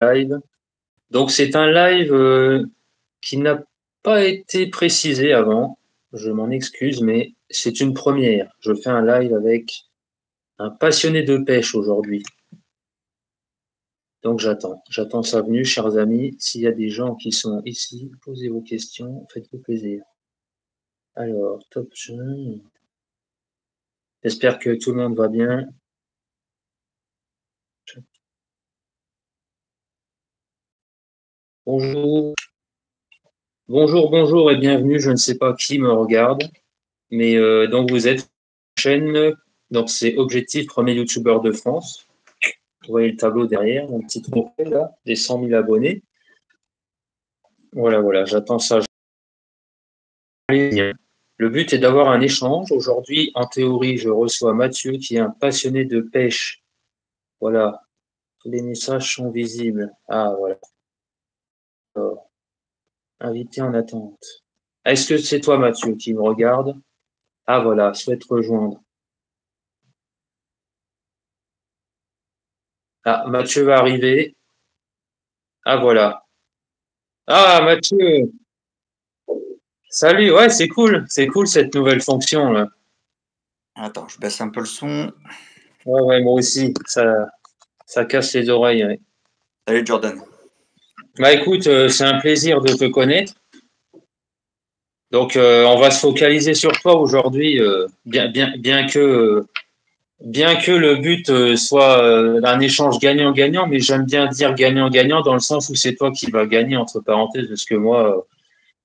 Live. Donc c'est un live qui n'a pas été précisé avant. Je m'en excuse, mais c'est une première. Je fais un live avec un passionné de pêche aujourd'hui. Donc j'attends sa venue, chers amis. S'il y a des gens qui sont ici, posez vos questions, faites-vous plaisir. Alors, top. J'espère que tout le monde va bien. Bonjour, bonjour et bienvenue. Je ne sais pas qui me regarde, mais donc vous êtes chaîne, donc c'est Objectif premier youtubeur de France. Vous voyez le tableau derrière, mon petit trophée là, des 100 000 abonnés. Voilà, j'attends ça. Le but est d'avoir un échange. Aujourd'hui, en théorie, je reçois Mathieu qui est un passionné de pêche. Voilà, tous les messages sont visibles. Ah voilà. Alors, invité en attente. Est-ce que c'est toi, Mathieu, qui me regarde? Ah voilà, souhaite rejoindre. Ah, Mathieu va arriver. Ah voilà. Ah, Mathieu, salut. Ouais, c'est cool cette nouvelle fonction là. Attends, je baisse un peu le son. Ouais, moi aussi. Ça casse les oreilles. Ouais. Salut Jordan. Bah écoute, c'est un plaisir de te connaître. Donc, on va se focaliser sur toi aujourd'hui, bien que le but soit un échange gagnant-gagnant, mais j'aime bien dire gagnant-gagnant dans le sens où c'est toi qui vas gagner entre parenthèses, parce que moi,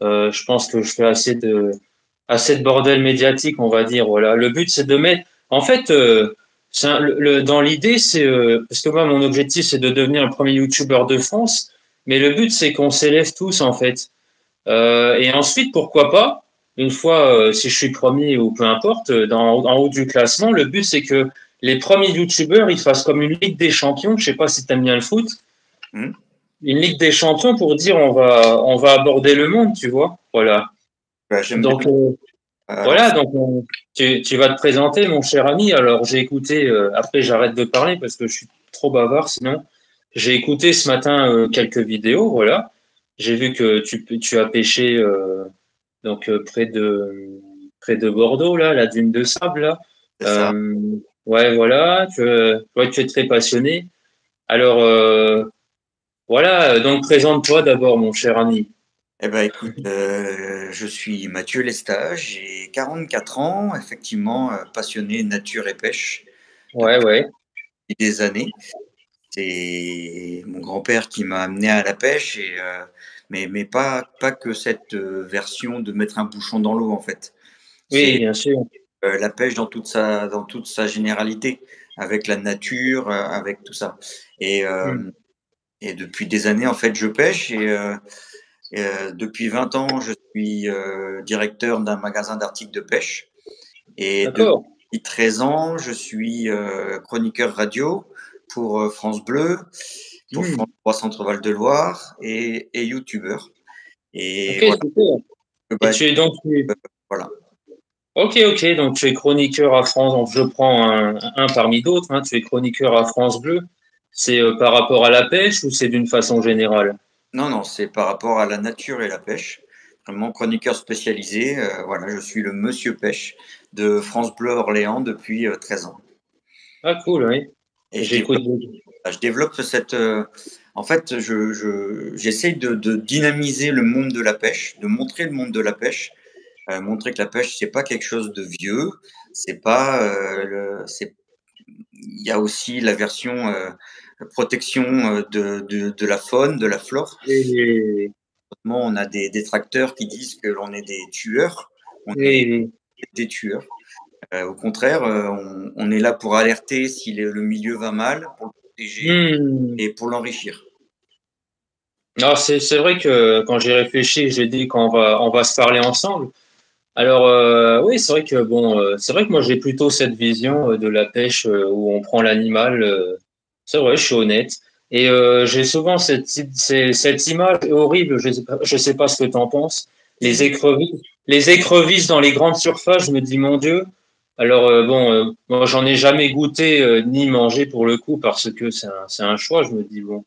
je pense que je fais assez de bordel médiatique, on va dire. Voilà. Le but, c'est de mettre. En fait, dans l'idée, c'est parce que moi, mon objectif, c'est de devenir le premier YouTuber de France. Mais le but, c'est qu'on s'élève tous, en fait. Et ensuite, pourquoi pas, une fois, si je suis premier ou peu importe, en haut du classement, le but, c'est que les premiers YouTubers, ils fassent comme une Ligue des Champions. Je sais pas si tu aimes bien le foot. Hmm. Une Ligue des Champions pour dire on va aborder le monde, tu vois. Voilà. Bah, j'aime bien. Donc, Alors, voilà, donc tu vas te présenter, mon cher ami. Alors, j'ai écouté, après j'arrête de parler parce que je suis trop bavard sinon. J'ai écouté ce matin quelques vidéos, voilà. J'ai vu que tu as pêché donc près de Bordeaux, là, la dune de sable, là. c'est ça. Euh, ouais, voilà, ouais, tu es très passionné. Alors, voilà, donc présente-toi d'abord, mon cher ami. Eh ben, écoute, je suis Mathieu Lestage, j'ai 44 ans, effectivement, passionné nature et pêche Ouais, ouais. depuis des années. C'est mon grand-père qui m'a amené à la pêche, mais pas que cette version de mettre un bouchon dans l'eau, en fait. Oui, C'est bien sûr. la pêche dans toute sa généralité, avec la nature, avec tout ça. Et, Hmm. euh, et depuis des années, en fait, je pêche depuis 20 ans, je suis directeur d'un magasin d'articles de pêche. Et D'accord. depuis 13 ans, je suis chroniqueur radio pour France Bleu, pour Hmm. France 3 Centre-Val de Loire et youtubeur. Et Ok, voilà. super. Et Bah, tu es donc, voilà. ok, donc tu es chroniqueur à France, donc je prends un parmi d'autres, hein, tu es chroniqueur à France Bleu. C'est par rapport à la pêche ou c'est d'une façon générale? Non, non, c'est par rapport à la nature et la pêche. Vraiment chroniqueur spécialisé. Voilà, je suis le monsieur pêche de France Bleu Orléans depuis 13 ans. Ah, cool, oui. Et J'écoute beaucoup. je développe cette. En fait, j'essaye de dynamiser le monde de la pêche, de montrer le monde de la pêche, montrer que la pêche, c'est pas quelque chose de vieux, c'est pas. Il y a aussi la version protection de la faune, de la flore. Et, On a des détracteurs qui disent que l'on est des tueurs, on est et, des tueurs. Au contraire, on est là pour alerter si le milieu va mal, pour le protéger hmm. et pour l'enrichir. Alors, c'est vrai que quand j'ai réfléchi, j'ai dit on va se parler ensemble. Alors, oui, c'est vrai que bon, c'est vrai que moi j'ai plutôt cette vision de la pêche où on prend l'animal. C'est vrai, je suis honnête. Et j'ai souvent cette image horrible. Je sais pas ce que tu en penses. Si, Les écrevisses dans les grandes surfaces. Je me dis mon Dieu. Alors bon, moi j'en ai jamais goûté ni mangé pour le coup parce que c'est un choix. Je me dis bon.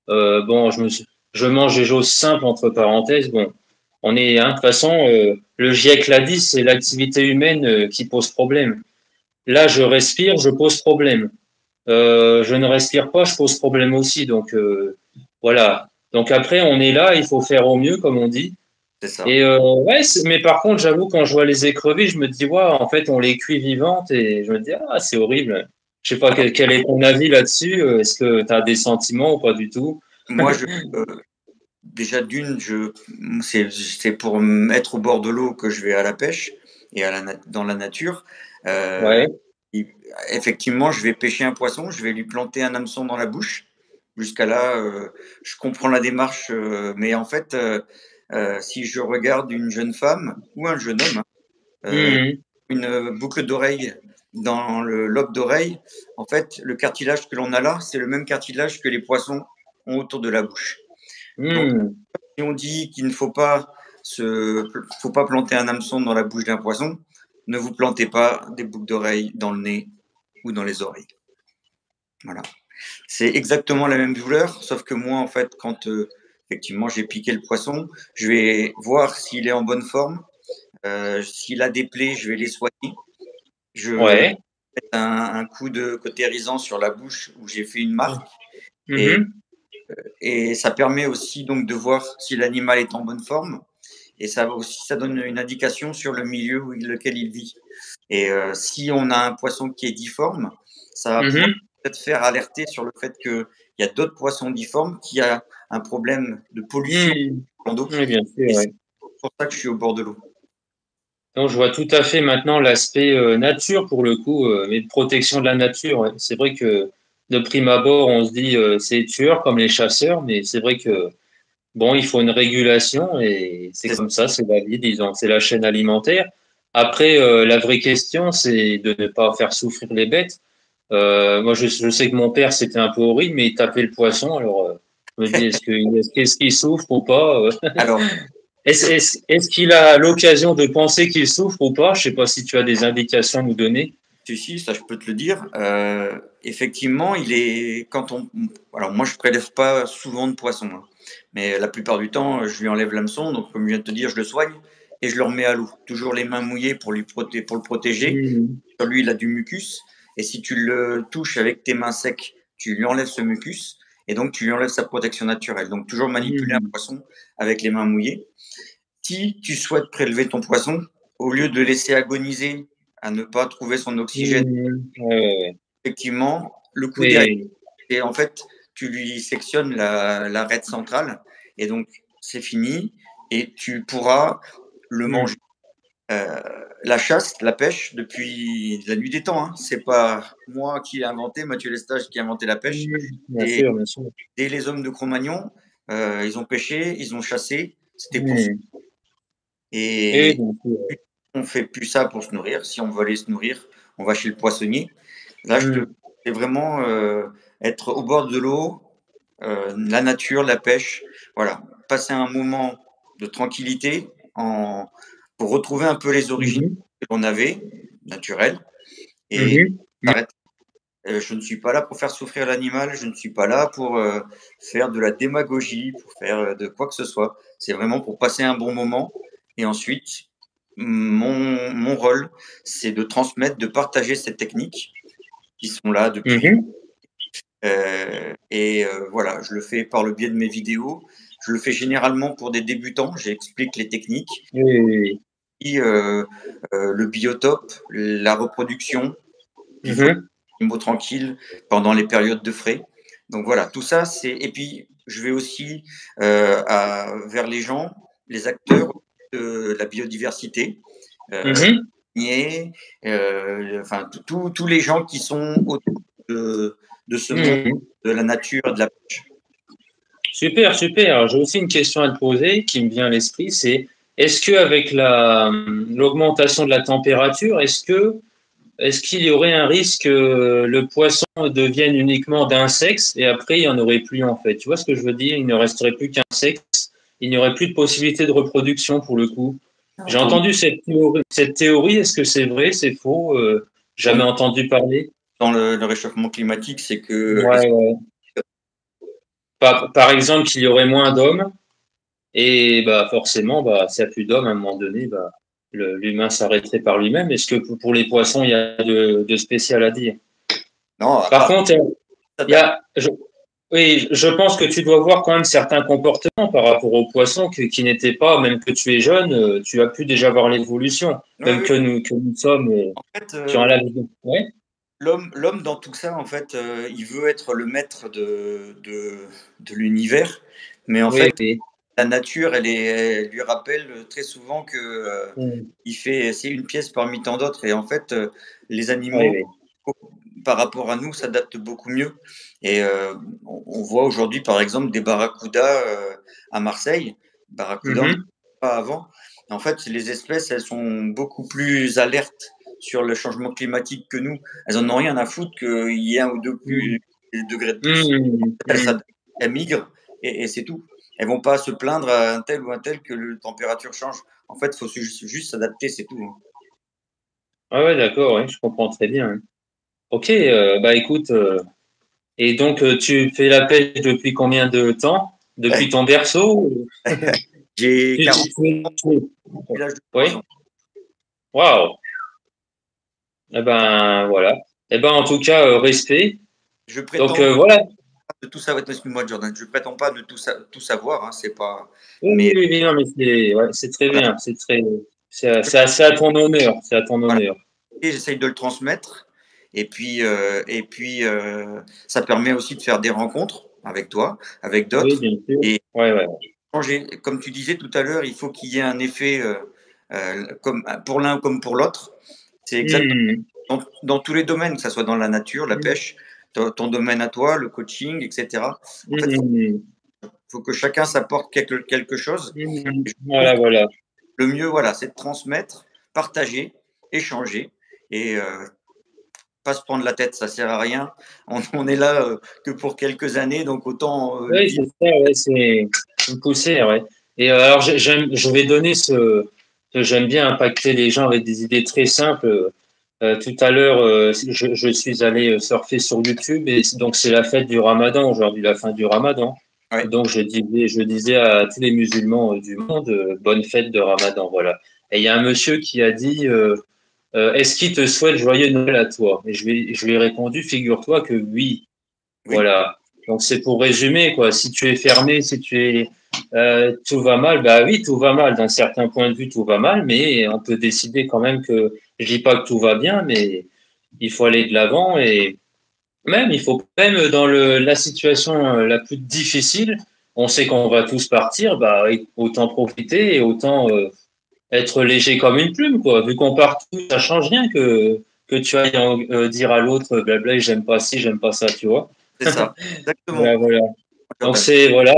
Bon, je mange des choses simples entre parenthèses. Bon, de toute façon, le GIEC l'a dit, c'est l'activité humaine qui pose problème. Là, je respire, je pose problème. Je ne respire pas, je pose problème aussi. Donc voilà. Donc après, on est là, il faut faire au mieux, comme on dit. C'est ça. Et ouais, mais par contre, j'avoue, quand je vois les écrevisses, je me dis, ouais, en fait, on les cuit vivantes et je me dis, ah, c'est horrible. Je sais pas Alors, quel est ton avis là-dessus. Est-ce que tu as des sentiments ou pas du tout? moi, euh, déjà d'une, c'est pour être au bord de l'eau que je vais à la pêche et dans la nature. Euh, Ouais. et effectivement, je vais pêcher un poisson, je vais lui planter un hameçon dans la bouche. Jusqu'à là, je comprends la démarche, mais en fait, si je regarde une jeune femme ou un jeune homme, euh, Mhm. une boucle d'oreille dans le lobe d'oreille, en fait, le cartilage que l'on a là, c'est le même cartilage que les poissons ont autour de la bouche. Donc, Mhm. si on dit qu'il ne faut pas planter un hameçon dans la bouche d'un poisson, ne vous plantez pas des boucles d'oreilles dans le nez ou dans les oreilles. Voilà. C'est exactement la même douleur, sauf que moi, en fait, quand effectivement j'ai piqué le poisson, je vais voir s'il est en bonne forme. S'il a des plaies, je vais les soigner. Je Ouais. mets un coup de cautérisant sur la bouche où j'ai fait une marque. Et, Mhm. et ça permet aussi donc de voir si l'animal est en bonne forme. Et ça aussi, ça donne une indication sur le milieu lequel il vit. Et si on a un poisson qui est difforme, ça va pouvoir Mhm. peut-être faire alerter sur le fait qu'il y a d'autres poissons difformes qui a un problème de pollution Mhm. dans l'eau. Oui, bien sûr, Et c'est ouais. pour ça que je suis au bord de l'eau. Donc, je vois tout à fait maintenant l'aspect nature pour le coup, mais de protection de la nature. Ouais. C'est vrai que de prime abord, on se dit c'est tueur comme les chasseurs, mais c'est vrai que bon, il faut une régulation et c'est C'est comme ça, c'est la vie, disons, c'est la chaîne alimentaire. Après, la vraie question, c'est de ne pas faire souffrir les bêtes. Moi, je sais que mon père, c'était un peu horrible, mais il tapait le poisson. Alors, je me dis, est-ce qu'il souffre ou pas? Alors, Est-ce qu'il a l'occasion de penser qu'il souffre ou pas? Je sais pas si tu as des indications à nous donner. si, ça je peux te le dire. Effectivement, il est quand on. Alors moi, je prélève pas souvent de poissons, hein. Mais la plupart du temps, je lui enlève l'hameçon. Donc, comme je viens de te dire, je le soigne et je le remets à l'eau. Toujours les mains mouillées pour le protéger. Mhm. Sur lui, il a du mucus. Et si tu le touches avec tes mains secs, tu lui enlèves ce mucus. Et donc, tu lui enlèves sa protection naturelle. Donc, toujours manipuler un Mhm. poisson avec les mains mouillées. Si tu souhaites prélever ton poisson, au lieu de le laisser agoniser à ne pas trouver son oxygène, Mhm. Ouais, ouais, ouais. effectivement, le coup derrière, Mais, et en fait, tu lui sectionnes l'arête centrale. Et donc, c'est fini. Et tu pourras le manger. mhm. Euh, la chasse, la pêche, depuis la nuit des temps, hein. C'est pas moi qui l'ai inventé, Mathieu Lestage qui a inventé la pêche. Mhm. Bien Et sûr, bien sûr. dès les hommes de Cro-Magnon, ils ont pêché, ils ont chassé, c'était pour ça. Mhm. Et Et donc, on fait plus ça pour se nourrir. Si on veut aller se nourrir, on va chez le poissonnier. Là, mhm. c'est vraiment être au bord de l'eau, la nature, la pêche. Voilà, passer un moment de tranquillité pour retrouver un peu les origines Mhm. que l'on avait, naturelles, et Mhm. s'arrêter. Je ne suis pas là pour faire souffrir l'animal, je ne suis pas là pour faire de la démagogie, pour faire de quoi que ce soit. C'est vraiment pour passer un bon moment. Et ensuite, mon rôle, c'est de transmettre, de partager ces techniques qui sont là depuis. Mhm. Voilà, je le fais par le biais de mes vidéos. Je le fais généralement pour des débutants. J'explique les techniques, Et, et, le biotope, la reproduction, qu'il faut mhm. animaux tranquilles pendant les périodes de frais. Donc voilà, tout ça, c'est. Et puis, je vais aussi vers les gens, les acteurs de la biodiversité, euh, Mhm. enfin, tous les gens qui sont autour de ce monde Mhm. de la nature et de la pêche. Super, super. Alors, j'ai aussi une question à te poser qui me vient à l'esprit, c'est est-ce que avec la l'augmentation de la température, est-ce qu'il y aurait un risque que le poisson devienne uniquement d'un sexe et après il n'y en aurait plus en fait? Tu vois ce que je veux dire? Il ne resterait plus qu'un sexe, il n'y aurait plus de possibilité de reproduction pour le coup. J'ai Pour, entendu cette théorie. Cette théorie, est-ce que c'est vrai, c'est faux? pour nous, Jamais entendu parler. dans le réchauffement climatique, c'est que Ouais, ouais. par exemple, qu'il y aurait moins d'hommes et bah forcément, bah s'il n'y a plus d'hommes, à un moment donné, bah l'humain s'arrêterait par lui-même. Est-ce que pour les poissons, il y a de spécial à dire? Non, à Par part contre, il y s'adapter. a, oui, je pense que tu dois voir quand même certains comportements par rapport aux poissons qui n'étaient pas, même que tu es jeune, tu as pu déjà voir l'évolution, Oui, même oui. que nous sommes En fait, sur un laps de ouais, l'homme dans tout ça, en fait, il veut être le maître de l'univers, mais en oui, fait, oui. la nature, elle lui rappelle très souvent que Mm. c'est une pièce parmi tant d'autres, et en fait, les Oui, animaux, oui. par rapport à nous, s'adaptent beaucoup mieux. Et on voit aujourd'hui, par exemple, des barracudas à Marseille. Barracudas, on n'en Mhm. avait pas avant. En fait, les espèces, elles sont beaucoup plus alertes sur le changement climatique que nous. Elles en ont rien à foutre qu'il y ait un ou deux Mm. degrés de plus. Mm. Elles Mm. s'adaptent, elles migrent et c'est tout. Elles vont pas se plaindre à un tel ou un tel que la température change. En fait, il faut juste s'adapter, c'est tout, hein. Ah ouais, d'accord, oui, je comprends très bien, hein. Ok, bah écoute, et donc tu fais la pêche depuis combien de temps? Depuis ton berceau? J'ai Tu, 40 tu, tu- tu- l'âge de 3 Oui, ans. waouh. Eh ben voilà. Eh ben en tout cas, respect. Je Donc prétends voilà. de tout savoir, excuse-moi Jordan, je prétends pas de tout savoir, hein, c'est pas. Oui, oui, Mais oui, oui, non, mais c'est ouais, c'est très voilà, bien. C'est assez à ton honneur. C'est à ton voilà. honneur. Et j'essaye de le transmettre. Et puis, ça permet aussi de faire des rencontres avec toi, avec Oui, d'autres. bien sûr. Et Ouais, ouais. comme tu disais tout à l'heure, il faut qu'il y ait un effet comme pour l'un comme pour l'autre. C'est exactement Hmm. dans tous les domaines, que ce soit dans la nature, la pêche, ton domaine à toi, le coaching, etc. En fait, Hmm. faut que chacun s'apporte quelque chose. Hmm. Et je trouve Voilà, voilà. le mieux, voilà, c'est de transmettre, partager, échanger et pas se prendre la tête, ça sert à rien. On est là que pour quelques années, donc autant Oui, vivre. c'est ça, ouais, c'est une poussière, ouais. Et alors, je vais donner j'aime bien impacter les gens avec des idées très simples. Tout à l'heure, je suis allé surfer sur YouTube et donc c'est la fête du Ramadan aujourd'hui, la fin du Ramadan. Et Ouais, donc je disais à tous les musulmans du monde, bonne fête de Ramadan, voilà. Et il y a un monsieur qui a dit, est-ce qu'il te souhaite joyeux Noël à toi? Et je lui ai répondu, figure-toi que oui. oui, Voilà. Donc c'est pour résumer, quoi. Si tu es fermé, si tu es tout va mal, bah oui, tout va mal. D'un certain point de vue, tout va mal, mais on peut décider quand même que je dis pas que tout va bien, mais il faut aller de l'avant et même il faut même dans la situation la plus difficile, on sait qu'on va tous partir, bah autant profiter et autant être léger comme une plume, quoi. Vu qu'on part tous, ça change rien que tu ailles dire à l'autre, blabla, j'aime pas ci, j'aime pas ça, tu vois. c'est ça, exactement, Voilà, voilà. Donc Jordan. c'est voilà,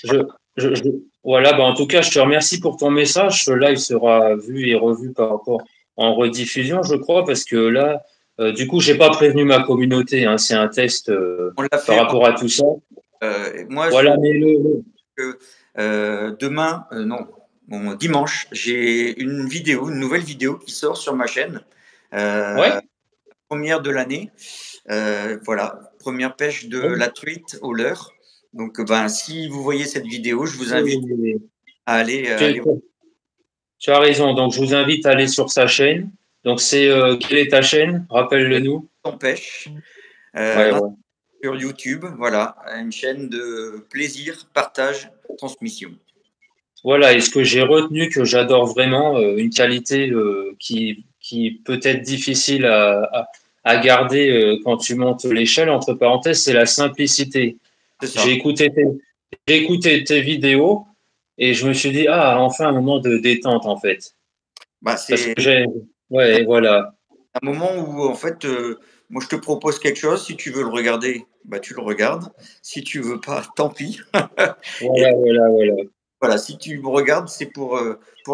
je, je- voilà. Bah, en tout cas, je te remercie pour ton message. Ce live sera vu et revu par rapport en rediffusion, je crois, parce que là, du coup, j'ai pas prévenu ma communauté, hein, c'est un test On l'a par fait. rapport à tout ça. Moi, Voilà, mais que demain, non, bon, dimanche, j'ai une nouvelle vidéo qui sort sur ma chaîne, euh, ouais. première de l'année. Voilà, première pêche de Ouais. la truite au leurre. Donc, ben, si vous voyez cette vidéo, je vous Oui, oui, invite oui, oui. à aller Tu, tu as raison. Donc, je vous invite à aller sur sa chaîne. Donc, quelle est ta chaîne? Rappelle-le-nous. en pêche Ouais, là, ouais. sur YouTube. Voilà, une chaîne de plaisir, partage, transmission. Voilà, et ce que j'ai retenu, que j'adore vraiment, une qualité qui peut être difficile à garder quand tu montes l'échelle, entre parenthèses, c'est la simplicité. C'est J'ai ça. écouté tes, j'ai écouté tes vidéos et je me suis dit, ah, enfin un moment de détente en fait. Bah, Parce que c'est ouais, voilà. un moment où, en fait, moi, je te propose quelque chose. Si tu veux le regarder, bah, tu le regardes. Si tu veux pas, tant pis. Et Voilà, voilà, voilà. voilà, si tu me regardes, c'est pour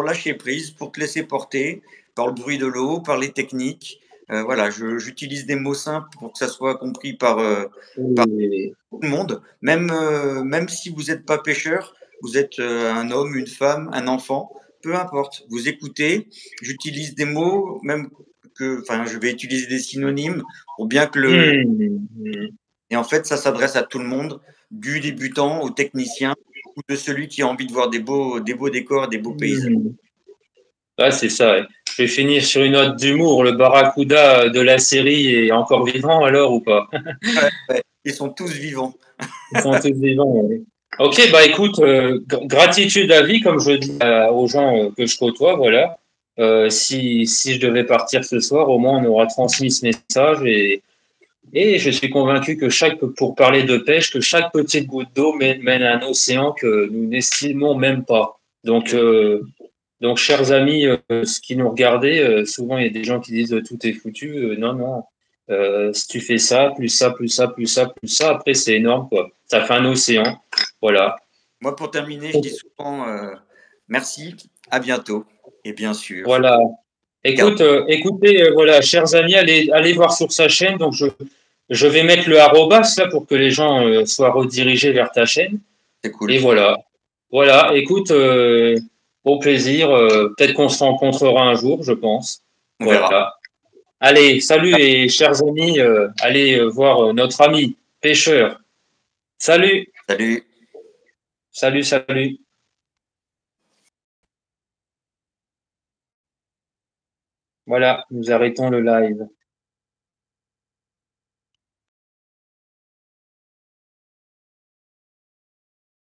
lâcher prise, pour te laisser porter par le bruit de l'eau, par les techniques. Voilà, j'utilise des mots simples pour que ça soit compris par Oui, oui, oui. tout le monde. Même si vous n'êtes pas pêcheur, vous êtes un homme, une femme, un enfant, peu importe. Vous écoutez, j'utilise des mots, enfin, je vais utiliser des synonymes pour bien que Hmm, hmm. et en fait, ça s'adresse à tout le monde. du débutant au technicien ou de celui qui a envie de voir des beaux décors, des beaux paysages. Ouais, c'est ça. Ouais. Je vais finir sur une note d'humour. Le barracuda de la série est encore vivant alors ou pas? Ouais, ouais. Ils sont tous vivants. Ils sont tous vivants. Ouais. Ok, bah écoute, gratitude à vie, comme je dis aux gens que je côtoie, voilà. Si je devais partir ce soir, au moins on aura transmis ce message et je suis convaincu que pour parler de pêche, que chaque petite goutte d'eau mène à un océan que nous n'estimons même pas. Donc, chers amis, ce qui nous regardez, souvent il y a des gens qui disent tout est foutu. Non, non. Si tu fais ça, plus ça, plus ça, plus ça, plus ça, après c'est énorme, quoi. Ça fait un océan. Voilà. Moi, pour terminer, je dis souvent merci, à bientôt. Et bien sûr, Voilà. garde, Écoutez, voilà, chers amis, allez voir sur sa chaîne. Donc, je vais mettre le arrobas là pour que les gens soient redirigés vers ta chaîne. c'est Et cool. voilà. Voilà. Écoute, au plaisir. Peut-être qu'on se rencontrera un jour, je pense. On verra. Voilà. Allez, salut et chers amis, allez voir notre ami pêcheur. Salut, Salut. salut, salut. Voilà, nous arrêtons le live.